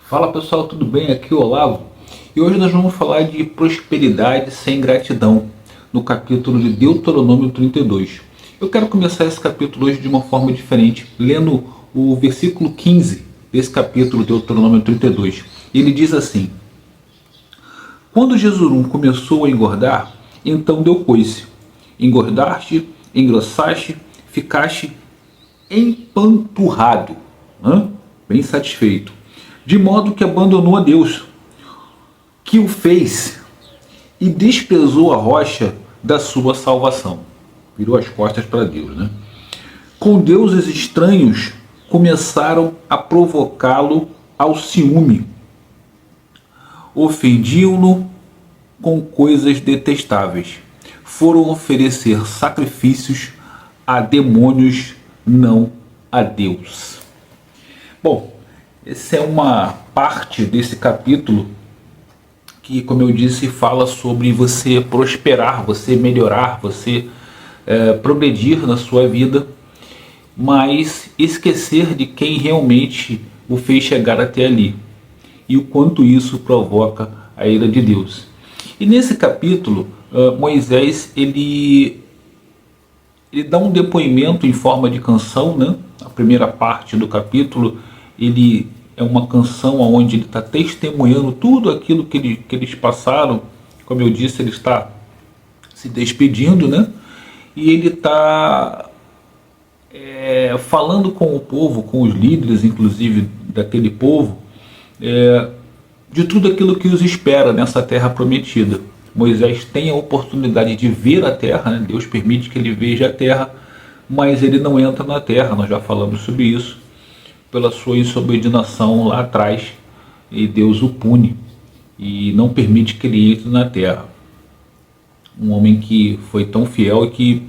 Fala pessoal, tudo bem? Aqui é o Olavo e hoje nós vamos falar de prosperidade sem gratidão, no capítulo de Deuteronômio 32. Eu quero começar esse capítulo hoje de uma forma diferente, lendo o versículo 15 desse capítulo, Deuteronômio 32. Ele diz assim: Quando Jesurum começou a engordar, então deu coice. Engordaste, engrossaste, ficaste empanturrado, bem satisfeito, de modo que abandonou a Deus, que o fez, e desprezou a rocha da sua salvação. Virou as costas para Deus, né? Com deuses estranhos começaram a provocá-lo ao ciúme, ofendiam-no com coisas detestáveis. Foram oferecer sacrifícios a demônios, não a Deus. Bom, essa é uma parte desse capítulo que, como eu disse, fala sobre você prosperar, você melhorar, você progredir na sua vida, mas esquecer de quem realmente o fez chegar até ali e o quanto isso provoca a ira de Deus. E nesse capítulo, Moisés ele dá um depoimento em forma de canção, né? A primeira parte do capítulo ele é uma canção onde ele está testemunhando tudo aquilo que eles passaram. Como eu disse, ele está se despedindo, né? E ele está falando com o povo, com os líderes, inclusive daquele povo, de tudo aquilo que os espera nessa terra prometida. Moisés tem a oportunidade de ver a terra, né? Deus permite que ele veja a terra, mas ele não entra na terra, nós já falamos sobre isso, pela sua insubordinação lá atrás, e Deus o pune e não permite que ele entre na terra. Um homem que foi tão fiel e que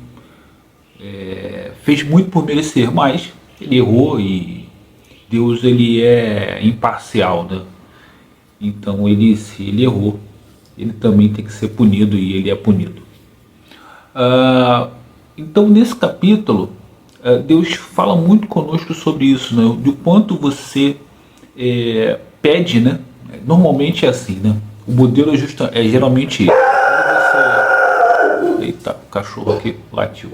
fez muito por merecer, mas ele errou e Deus ele é imparcial, né? Então se ele errou, ele também tem que ser punido e ele é punido. Então nesse capítulo Deus fala muito conosco sobre isso, né? De quanto você pede, né? Normalmente é assim, né? O modelo é geralmente esse. Eita, o cachorro aqui latiu.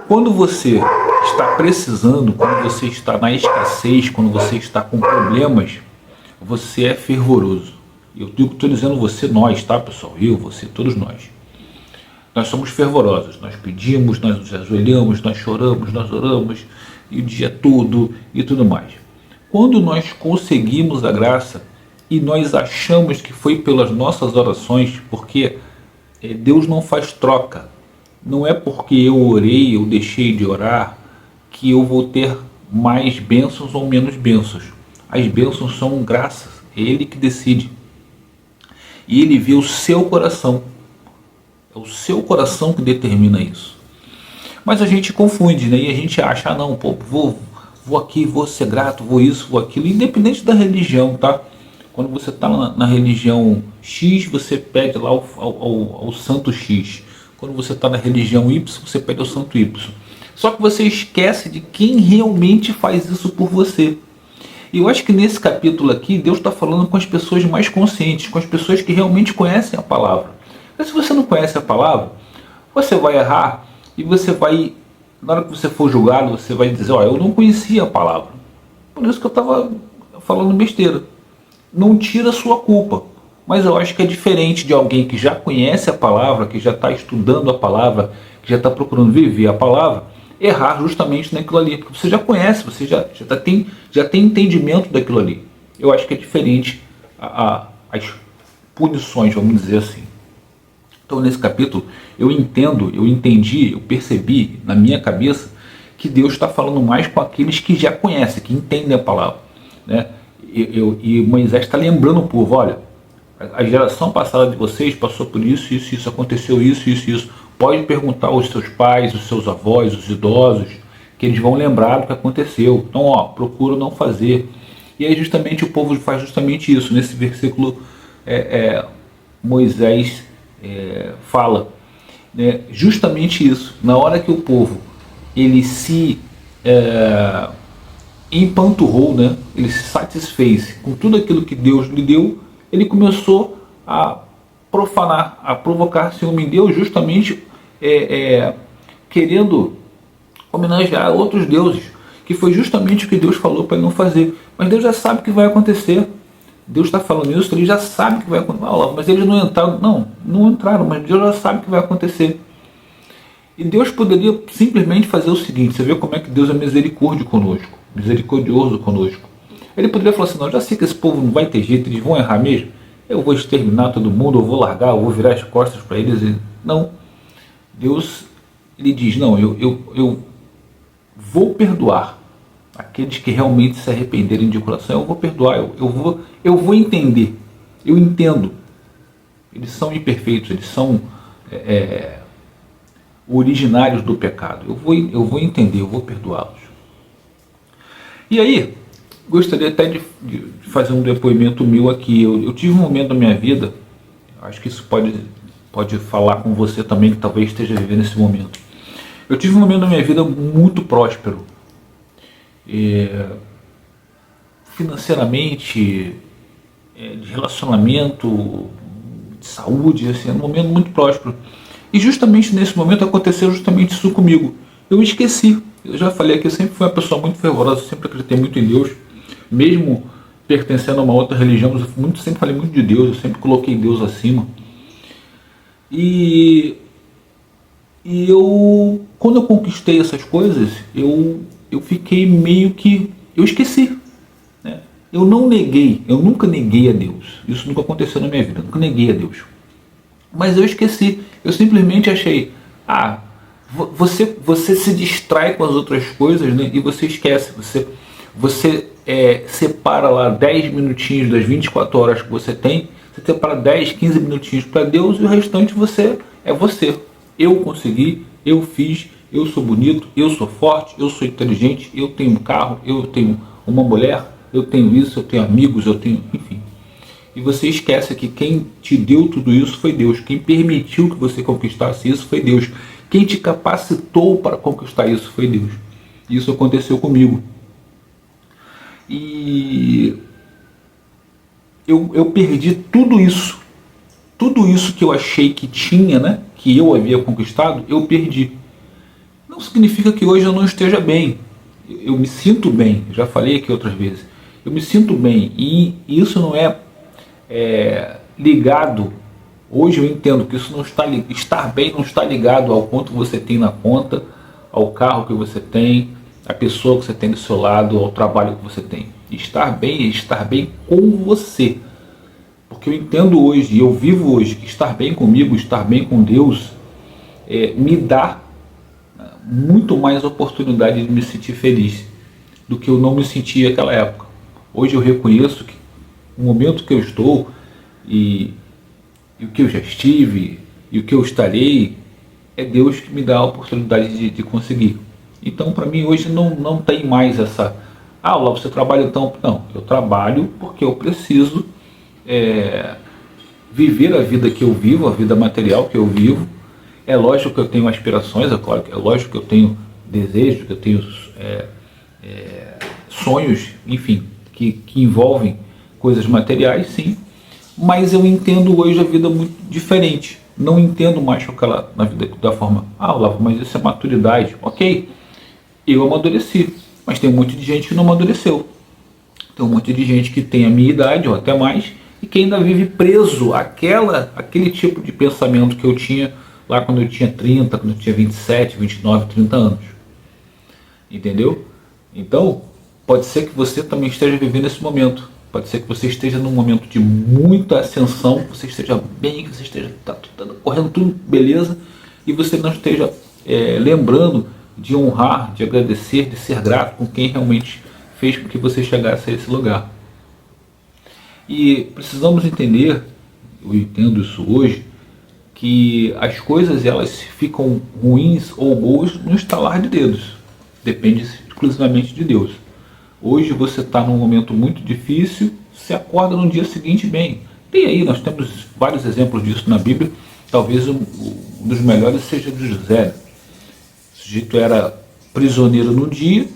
Quando você está precisando, quando você está na escassez, quando você está com problemas, você é fervoroso. Eu estou dizendo você, nós, tá pessoal? Eu, você, todos nós. Nós somos fervorosos, nós pedimos, nós nos ajoelhamos, nós choramos, nós oramos, e o dia todo e tudo mais. Quando nós conseguimos a graça e nós achamos que foi pelas nossas orações, porque Deus não faz troca, não é porque eu orei, eu deixei de orar, que eu vou ter mais bênçãos ou menos bênçãos. As bênçãos são graças, é Ele que decide. E Ele vê o seu coração. É o seu coração que determina isso. Mas a gente confunde, né? E a gente acha, não, pô, vou aqui, vou ser grato, vou isso, vou aquilo, independente da religião, tá? Quando você está na religião X, você pede lá ao santo X. Quando você está na religião Y, você pede ao santo Y. Só que você esquece de quem realmente faz isso por você. E eu acho que nesse capítulo aqui, Deus está falando com as pessoas mais conscientes, com as pessoas que realmente conhecem a palavra. Mas se você não conhece a palavra, você vai errar e você vai, na hora que você for julgado, você vai dizer, ó, eu não conhecia a palavra. Por isso que eu estava falando besteira. Não tira a sua culpa. Mas eu acho que é diferente de alguém que já conhece a palavra, que já está estudando a palavra, que já está procurando viver a palavra, errar justamente naquilo ali. Porque você já conhece, você já tem entendimento daquilo ali. Eu acho que é diferente as punições, vamos dizer assim. Então nesse capítulo eu entendi, eu percebi na minha cabeça que Deus está falando mais com aqueles que já conhecem, que entendem a palavra, né? E Moisés está lembrando o povo, olha, a geração passada de vocês passou por isso, isso, isso, aconteceu isso, isso, isso. Pode perguntar aos seus pais, os seus avós, os idosos, que eles vão lembrar do que aconteceu. Então, ó, procura não fazer. E aí justamente o povo faz justamente isso. Nesse versículo Moisés fala, né, justamente isso. Na hora que o povo ele se empanturrou, né? Ele se satisfez com tudo aquilo que Deus lhe deu. Ele começou a profanar, a provocar ciúme em Deus, justamente querendo homenagear outros deuses, que foi justamente o que Deus falou para ele não fazer. Mas Deus já sabe o que vai acontecer. Deus está falando isso, ele já sabe o que vai acontecer. Mas eles não entraram. Não entraram, mas Deus já sabe o que vai acontecer. E Deus poderia simplesmente fazer o seguinte: você vê como é que Deus é misericordioso conosco. Ele poderia falar assim: não, já sei que esse povo não vai ter jeito, eles vão errar mesmo, eu vou exterminar todo mundo, eu vou largar, eu vou virar as costas para eles. Não. Deus, ele diz: não, eu vou perdoar aqueles que realmente se arrependerem de coração. Eu vou perdoar, eu vou entender, eu entendo. Eles são imperfeitos, eles são originários do pecado. Eu vou entender, eu vou perdoá-los. E aí, gostaria até de fazer um depoimento meu aqui. Eu tive um momento da minha vida, acho que isso pode falar com você também, que talvez esteja vivendo esse momento. Eu tive um momento da minha vida muito próspero, financeiramente, de relacionamento, de saúde, assim, um momento muito próspero. E justamente nesse momento aconteceu justamente isso comigo. Eu esqueci. Eu já falei que eu sempre fui uma pessoa muito fervorosa, sempre acreditei muito em Deus, mesmo pertencendo a uma outra religião, eu sempre falei muito de Deus, eu sempre coloquei Deus acima. E eu, quando eu conquistei essas coisas, eu fiquei meio que, eu esqueci, né? Eu nunca neguei a Deus. Isso nunca aconteceu na minha vida, eu nunca neguei a Deus. Mas eu esqueci, eu simplesmente achei, você se distrai com as outras coisas, né, e você esquece, você separa lá 10 minutinhos das 24 horas que você tem, você separa 10, 15 minutinhos para Deus e o restante é você. Eu consegui, eu fiz, eu sou bonito, eu sou forte, eu sou inteligente, eu tenho um carro, eu tenho uma mulher, eu tenho isso, eu tenho amigos, eu tenho, enfim. E você esquece que quem te deu tudo isso foi Deus. Quem permitiu que você conquistasse isso foi Deus. Quem te capacitou para conquistar isso foi Deus. Isso aconteceu comigo. E eu perdi tudo isso. Tudo isso que eu achei que tinha, né, que eu havia conquistado, eu perdi. Não significa que hoje eu não esteja bem. Eu me sinto bem. Já falei aqui outras vezes. Eu me sinto bem. E isso não é ligado, hoje eu entendo que isso não está, estar bem não está ligado ao quanto você tem na conta, ao carro que você tem, à pessoa que você tem do seu lado, ao trabalho que você tem. Estar bem é estar bem com você, porque eu entendo hoje, e eu vivo hoje, que estar bem comigo, estar bem com Deus, me dá muito mais oportunidade de me sentir feliz do que eu não me sentia naquela época. Hoje eu reconheço que o momento que eu estou e o que eu já estive e o que eu estarei, é Deus que me dá a oportunidade de conseguir. Então, para mim, hoje não tem mais essa... lá você trabalha então... Não, eu trabalho porque eu preciso viver a vida que eu vivo, a vida material que eu vivo. É lógico que eu tenho aspirações, é lógico que eu tenho desejos, que eu tenho sonhos, enfim, que envolvem coisas materiais, sim, mas eu entendo hoje a vida muito diferente. Não entendo mais aquela na vida da forma, Olavo, mas isso é maturidade. Ok, eu amadureci, mas tem um monte de gente que não amadureceu. Tem um monte de gente que tem a minha idade ou até mais e que ainda vive preso àquele tipo de pensamento que eu tinha lá quando eu tinha 30, quando eu tinha 27, 29, 30 anos. Entendeu? Então, pode ser que você também esteja vivendo esse momento. Pode ser que você esteja num momento de muita ascensão, que você esteja bem, que você esteja correndo tudo beleza, e você não esteja lembrando de honrar, de agradecer, de ser grato com quem realmente fez com que você chegasse a esse lugar. E precisamos entender, eu entendo isso hoje, que as coisas elas ficam ruins ou boas no estalar de dedos. Depende exclusivamente de Deus. Hoje você está num momento muito difícil, você acorda no dia seguinte bem. Tem aí, nós temos vários exemplos disso na Bíblia. Talvez um dos melhores seja de José. O sujeito era prisioneiro no dia,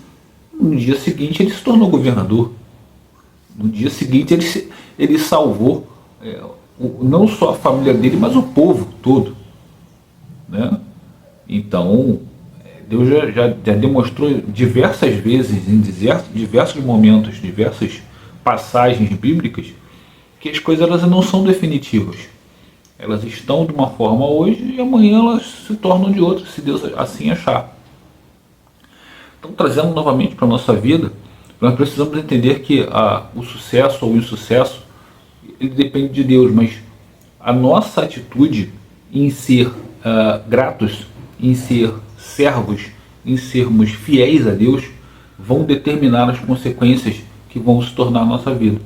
No dia seguinte ele se tornou governador. No dia seguinte ele salvou não só a família dele, mas o povo todo, né? Então Deus já demonstrou diversas vezes, em diversos momentos, diversas passagens bíblicas, que as coisas elas não são definitivas. Elas estão de uma forma hoje e amanhã elas se tornam de outra, se Deus assim achar. Então, trazendo novamente para a nossa vida, nós precisamos entender que o sucesso ou o insucesso, ele depende de Deus, mas a nossa atitude em ser gratos, em ser servos, em sermos fiéis a Deus, vão determinar as consequências que vão se tornar a nossa vida.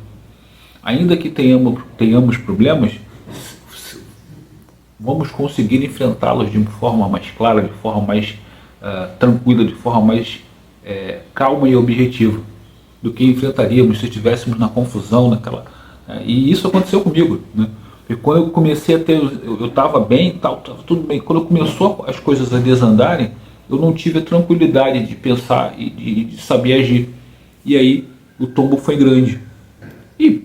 Ainda que tenhamos problemas, vamos conseguir enfrentá-los de forma mais clara, de forma mais tranquila, de forma mais calma e objetiva do que enfrentaríamos se estivéssemos na confusão, e isso aconteceu comigo, né? E quando eu comecei a ter, eu estava bem, estava tudo bem. Quando começou as coisas a desandarem, eu não tive a tranquilidade de pensar e de saber agir. E aí o tombo foi grande. E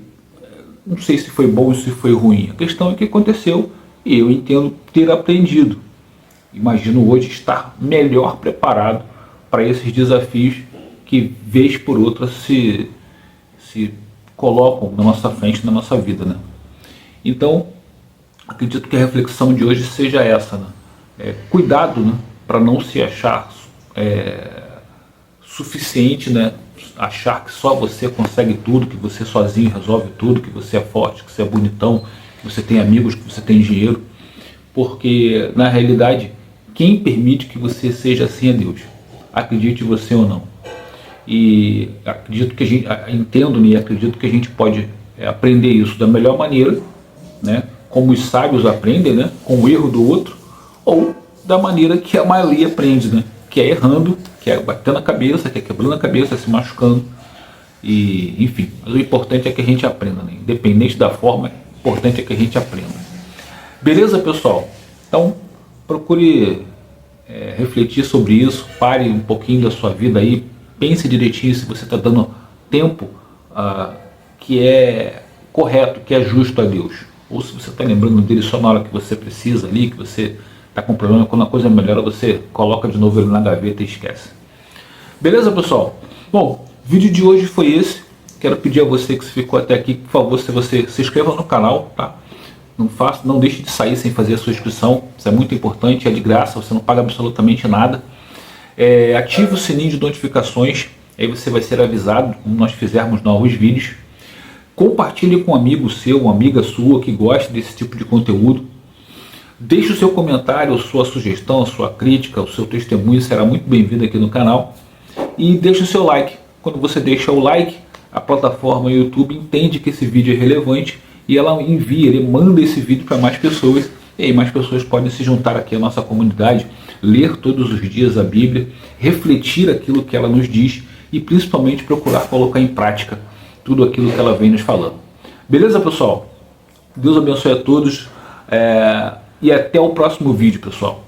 não sei se foi bom ou se foi ruim. A questão é que aconteceu e eu entendo ter aprendido. Imagino hoje estar melhor preparado para esses desafios que, vez por outra, se colocam na nossa frente, na nossa vida, né? Então, acredito que a reflexão de hoje seja essa, né? Cuidado, né, para não se achar suficiente, né? Achar que só você consegue tudo, que você sozinho resolve tudo, que você é forte, que você é bonitão, que você tem amigos, que você tem dinheiro, porque na realidade quem permite que você seja assim é Deus, acredite você ou não. E acredito que entendo e acredito que a gente pode aprender isso da melhor maneira, né? Como os sábios aprendem, né? Com o erro do outro, ou da maneira que a maioria aprende, né? Que é errando, que é batendo a cabeça, que é quebrando a cabeça, se machucando, e enfim. Mas o importante é que a gente aprenda, né? Independente da forma, o importante é que a gente aprenda. Beleza, pessoal? Então procure refletir sobre isso, pare um pouquinho da sua vida aí, pense direitinho se você está dando tempo que é correto, que é justo a Deus, ou se você está lembrando dele só na hora que você precisa ali, que você está com problema, quando a coisa melhora você coloca de novo ele na gaveta e esquece. Beleza, pessoal? Bom, o vídeo de hoje foi esse. Quero pedir a você que ficou até aqui, por favor, se você se inscreva no canal, tá? Não deixe de sair sem fazer a sua inscrição, isso é muito importante, é de graça, você não paga absolutamente nada. Ative o sininho de notificações, aí você vai ser avisado quando nós fizermos novos vídeos. Compartilhe com um amigo seu, uma amiga sua que gosta desse tipo de conteúdo. Deixe o seu comentário, a sua sugestão, a sua crítica, o seu testemunho será muito bem-vindo aqui no canal. E deixe o seu like. Quando você deixa o like, a plataforma YouTube entende que esse vídeo é relevante e ela envia, ele manda esse vídeo para mais pessoas. E aí mais pessoas podem se juntar aqui à nossa comunidade, ler todos os dias a Bíblia, refletir aquilo que ela nos diz e principalmente procurar colocar em prática tudo aquilo que ela vem nos falando. Beleza, pessoal? Deus abençoe a todos e até o próximo vídeo, pessoal.